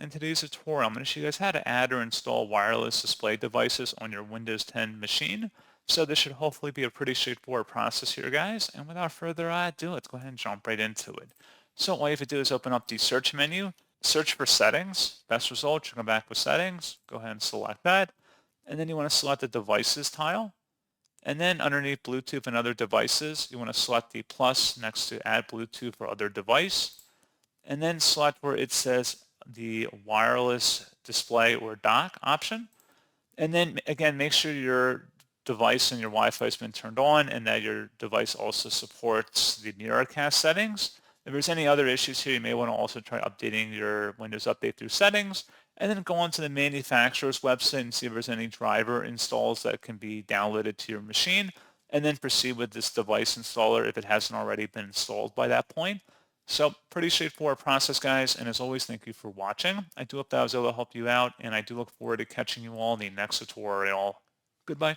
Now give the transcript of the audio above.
In today's tutorial, I'm going to show you guys how to add or install wireless display devices on your Windows 10 machine. So this should hopefully be a pretty straightforward process here, guys. And without further ado, let's go ahead and jump right into it. So all you have to do is open up the search menu, search for settings. Best result, you come back with settings. Go ahead and select that. And then you want to select the devices tile. And then underneath Bluetooth and other devices, you want to select the plus next to add Bluetooth for other device, and then select where it says the wireless display or dock option. And then again, make sure your device and your Wi-Fi has been turned on and that your device also supports the Miracast settings. If there's any other issues here, you may want to also try updating your Windows Update through settings, and then go onto the manufacturer's website and see if there's any driver installs that can be downloaded to your machine, and then proceed with this device installer if it hasn't already been installed by that point. So pretty straightforward process, guys, and as always, thank you for watching. I do hope that I was able to help you out, and I do look forward to catching you all in the next tutorial. Goodbye.